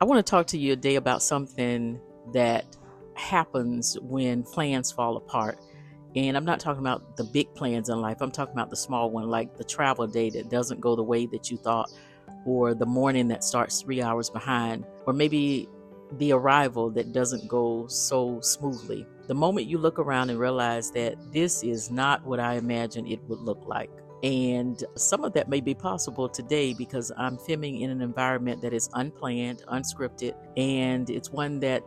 I want to talk to you today about something that happens when plans fall apart. And I'm not talking about the big plans in life. I'm talking about the small one, like the travel day that doesn't go the way that you thought, or the morning that starts 3 hours behind, or maybe the arrival that doesn't go so smoothly. The moment you look around and realize that this is not what I imagined it would look like. And some of that may be possible today because I'm filming in an environment that is unplanned, unscripted, and it's one that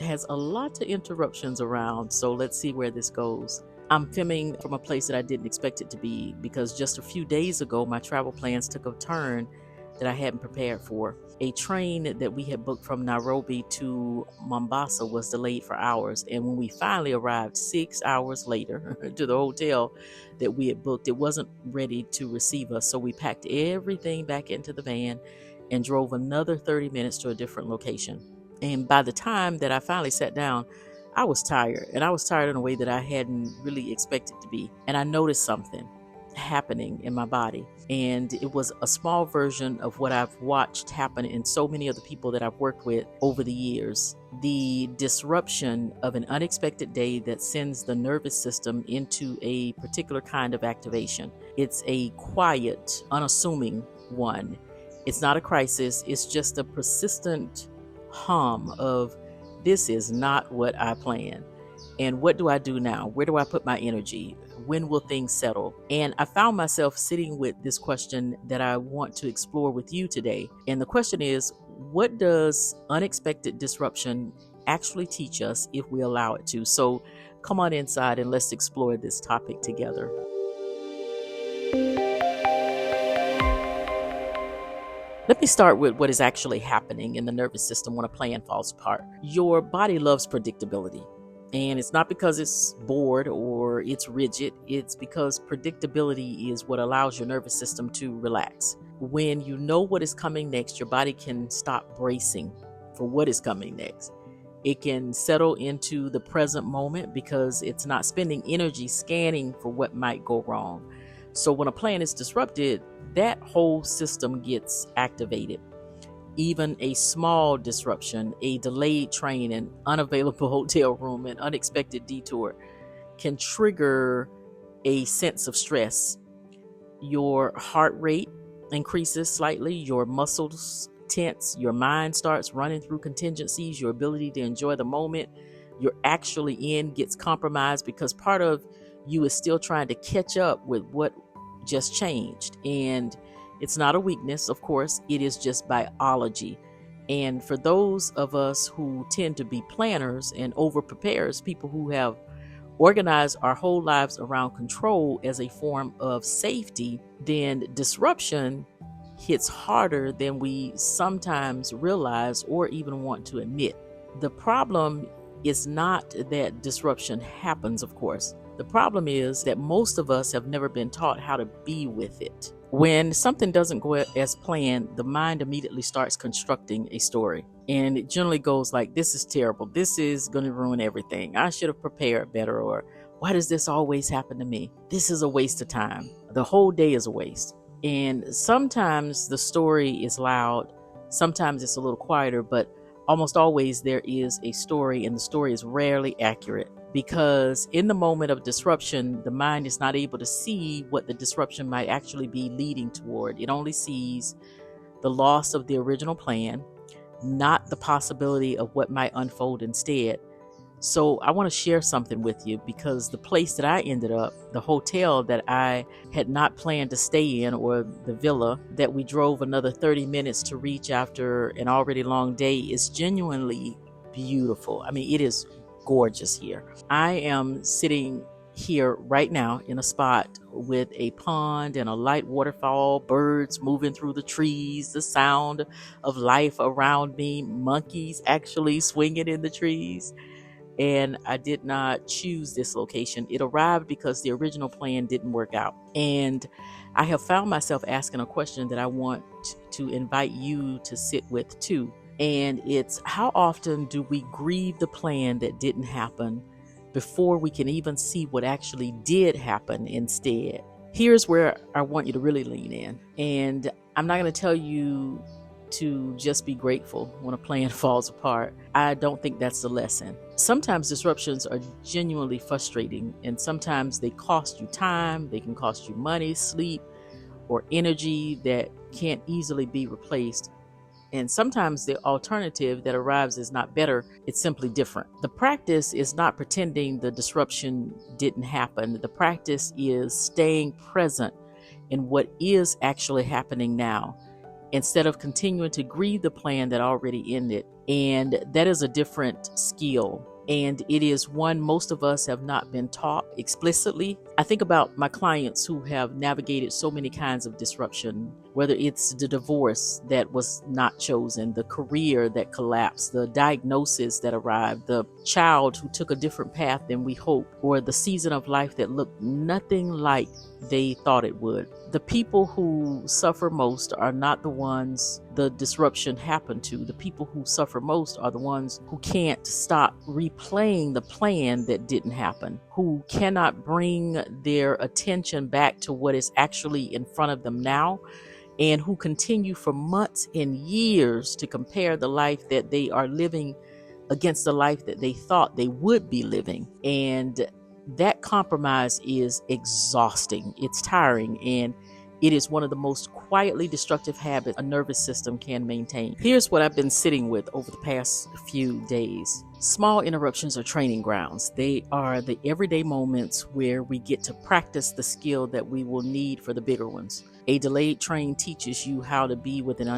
has a lot of interruptions around. So let's see where this goes. I'm filming from a place that I didn't expect it to be because just a few days ago, my travel plans took a turn that I hadn't prepared for. A train that we had booked from Nairobi to Mombasa was delayed for hours. And when we finally arrived 6 hours later to the hotel that we had booked, it wasn't ready to receive us. So we packed everything back into the van and drove another 30 minutes to a different location. And by the time that I finally sat down, I was tired, and I was tired in a way that I hadn't really expected to be. And I noticed something happening in my body, and it was a small version of what I've watched happen in so many of the people that I've worked with over the years. The disruption of an unexpected day that sends the nervous system into a particular kind of activation. It's a quiet, unassuming one. It's not a crisis, it's just a persistent hum of, this is not what I planned. And what do I do now? Where do I put my energy? When will things settle? And I found myself sitting with this question that I want to explore with you today. And the question is, what does unexpected disruption actually teach us if we allow it to? So come on inside and let's explore this topic together. Let me start with what is actually happening in the nervous system when a plan falls apart. Your body loves predictability. And it's not because it's bored or it's rigid. It's because predictability is what allows your nervous system to relax. When you know what is coming next, your body can stop bracing for what is coming next. It can settle into the present moment because it's not spending energy scanning for what might go wrong. So when a plan is disrupted, that whole system gets activated. Even a small disruption, a delayed train, an unavailable hotel room, an unexpected detour can trigger a sense of stress. Your heart rate increases slightly, your muscles tense, your mind starts running through contingencies, your ability to enjoy the moment you're actually in gets compromised because part of you is still trying to catch up with what just changed. And it's not a weakness, of course, it is just biology. And for those of us who tend to be planners and over preparers, people who have organized our whole lives around control as a form of safety, then disruption hits harder than we sometimes realize or even want to admit. The problem is not that disruption happens, of course. The problem is that most of us have never been taught how to be with it. When something doesn't go as planned, the mind immediately starts constructing a story. And it generally goes like, this is terrible. This is going to ruin everything. I should have prepared better. Or why does this always happen to me? This is a waste of time. The whole day is a waste. And sometimes the story is loud. Sometimes it's a little quieter, but almost always there is a story, and the story is rarely accurate. Because in the moment of disruption, the mind is not able to see what the disruption might actually be leading toward. It only sees the loss of the original plan, not the possibility of what might unfold instead. So I want to share something with you because the place that I ended up, the hotel that I had not planned to stay in, or the villa that we drove another 30 minutes to reach after an already long day, is genuinely beautiful. I mean, it is gorgeous here. I am sitting here right now in a spot with a pond and a light waterfall, birds moving through the trees, the sound of life around me, monkeys actually swinging in the trees. And I did not choose this location. It arrived because the original plan didn't work out. And I have found myself asking a question that I want to invite you to sit with too. And it's, how often do we grieve the plan that didn't happen before we can even see what actually did happen instead? Here's where I want you to really lean in. And I'm not going to tell you to just be grateful when a plan falls apart. I don't think that's the lesson. Sometimes disruptions are genuinely frustrating, and sometimes they cost you time, they can cost you money, sleep, or energy that can't easily be replaced. And sometimes the alternative that arrives is not better, it's simply different. The practice is not pretending the disruption didn't happen. The practice is staying present in what is actually happening now, instead of continuing to grieve the plan that already ended. And that is a different skill. And it is one most of us have not been taught explicitly. I think about my clients who have navigated so many kinds of disruption, whether it's the divorce that was not chosen, the career that collapsed, the diagnosis that arrived, the child who took a different path than we hoped, or the season of life that looked nothing like they thought it would. The people who suffer most are not the ones the disruption happened to. The people who suffer most are the ones who can't stop replaying the plan that didn't happen, who cannot bring their attention back to what is actually in front of them now, and who continue for months and years to compare the life that they are living against the life that they thought they would be living. And that compromise is exhausting. It's tiring, and it is one of the most quietly destructive habits a nervous system can maintain. Here's what I've been sitting with over the past few days. Small interruptions are training grounds. They are the everyday moments where we get to practice the skill that we will need for the bigger ones. A delayed train teaches you how to be with an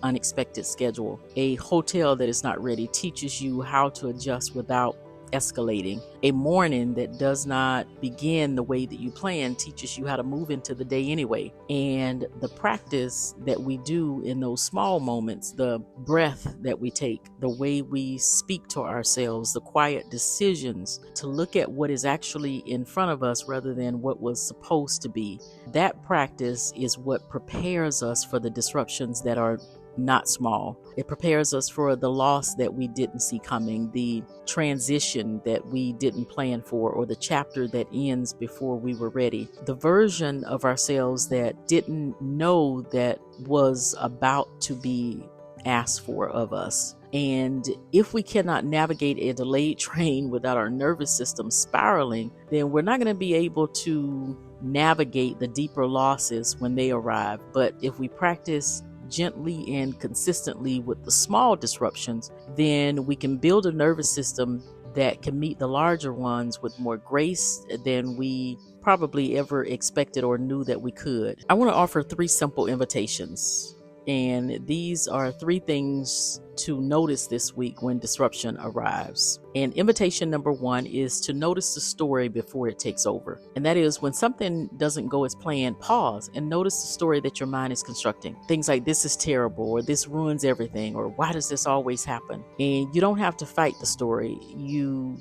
unexpected schedule. A hotel that is not ready teaches you how to adjust without escalating. A morning that does not begin the way that you plan teaches you how to move into the day anyway. And the practice that we do in those small moments, the breath that we take, the way we speak to ourselves, the quiet decisions to look at what is actually in front of us rather than what was supposed to be, that practice is what prepares us for the disruptions that are not small. It prepares us for the loss that we didn't see coming, the transition that we didn't plan for, or the chapter that ends before we were ready, the version of ourselves that didn't know that was about to be asked for of us. And if we cannot navigate a delayed train without our nervous system spiraling, then we're not going to be able to navigate the deeper losses when they arrive. But if we practice gently and consistently with the small disruptions, then we can build a nervous system that can meet the larger ones with more grace than we probably ever expected or knew that we could. I want to offer 3 simple invitations. And these are 3 things to notice this week when disruption arrives. And invitation number 1 is to notice the story before it takes over. And that is, when something doesn't go as planned, pause and notice the story that your mind is constructing. Things like, this is terrible, or this ruins everything, or why does this always happen? And you don't have to fight the story. You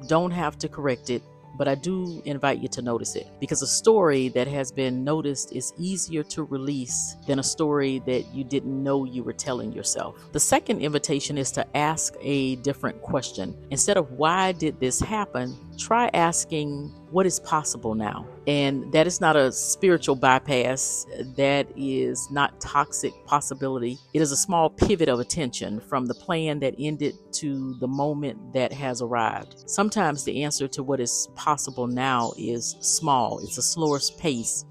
don't have to correct it. But I do invite you to notice it, because a story that has been noticed is easier to release than a story that you didn't know you were telling yourself. The second invitation is to ask a different question. Instead of why did this happen, try asking what is possible now. And that is not a spiritual bypass. That is not toxic possibility. It is a small pivot of attention from the plan that ended to the moment that has arrived. Sometimes the answer to what is possible now is small. It's a slower pace.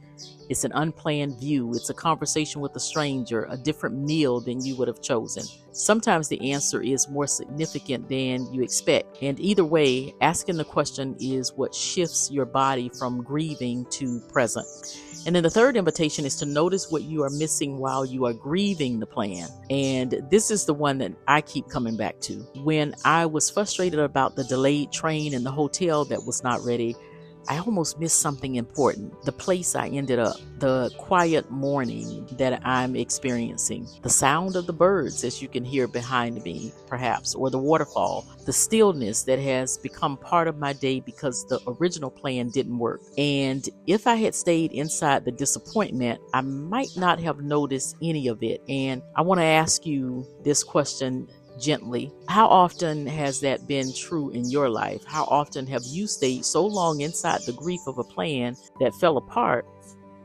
It's an unplanned view. It's a conversation with a stranger, a different meal than you would have chosen. Sometimes the answer is more significant than you expect. And either way, asking the question is what shifts your body from grieving to present. And then the third invitation is to notice what you are missing while you are grieving the plan. And this is the one that I keep coming back to. When I was frustrated about the delayed train and the hotel that was not ready, I almost missed something important. The place I ended up, the quiet morning that I'm experiencing, the sound of the birds, as you can hear behind me, perhaps, or the waterfall, the stillness that has become part of my day because the original plan didn't work. And if I had stayed inside the disappointment, I might not have noticed any of it. And I want to ask you this question gently. How often has that been true in your life? How often have you stayed so long inside the grief of a plan that fell apart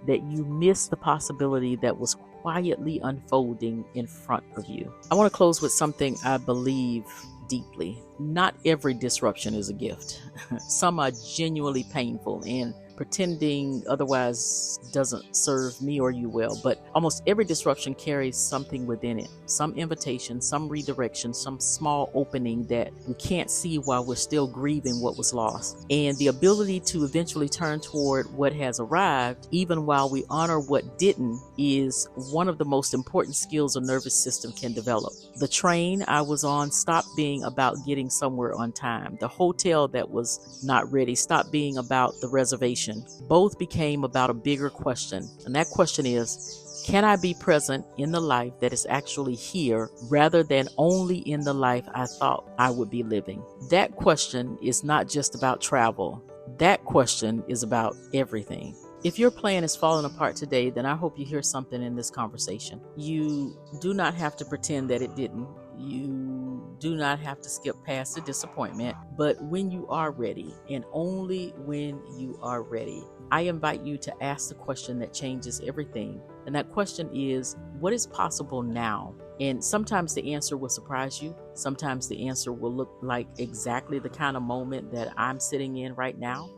that you missed the possibility that was quietly unfolding in front of you. I want to close with something I believe deeply. Not every disruption is a gift. Some are genuinely painful, and pretending otherwise doesn't serve me or you well. But almost every disruption carries something within it, some invitation, some redirection, some small opening that we can't see while we're still grieving what was lost. And the ability to eventually turn toward what has arrived, even while we honor what didn't, is one of the most important skills a nervous system can develop. The train I was on stopped being about getting somewhere on time. The hotel that was not ready stopped being about the reservation. Both became about a bigger question. And that question is, can I be present in the life that is actually here rather than only in the life I thought I would be living? That question is not just about travel. That question is about everything. If your plan is falling apart today, then I hope you hear something in this conversation. You do not have to pretend that it didn't. You do not have to skip past the disappointment. But when you are ready, and only when you are ready, I invite you to ask the question that changes everything. And that question is, what is possible now? And sometimes the answer will surprise you. Sometimes the answer will look like exactly the kind of moment that I'm sitting in right now.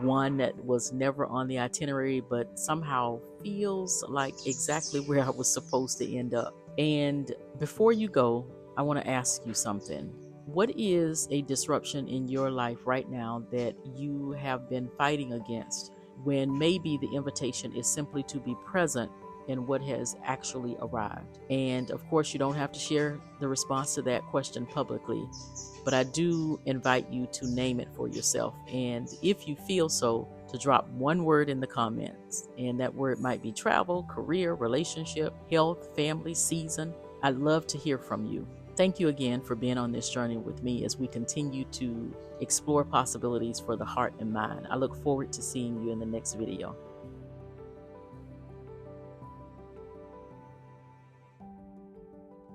One that was never on the itinerary, but somehow feels like exactly where I was supposed to end up. And before you go, I want to ask you something. What is a disruption in your life right now that you have been fighting against, when maybe the invitation is simply to be present in what has actually arrived? And of course, you don't have to share the response to that question publicly, but I do invite you to name it for yourself. And if you feel so, to drop one word in the comments. And that word might be travel, career, relationship, health, family, season. I'd love to hear from you. Thank you again for being on this journey with me as we continue to explore possibilities for the heart and mind. I look forward to seeing you in the next video.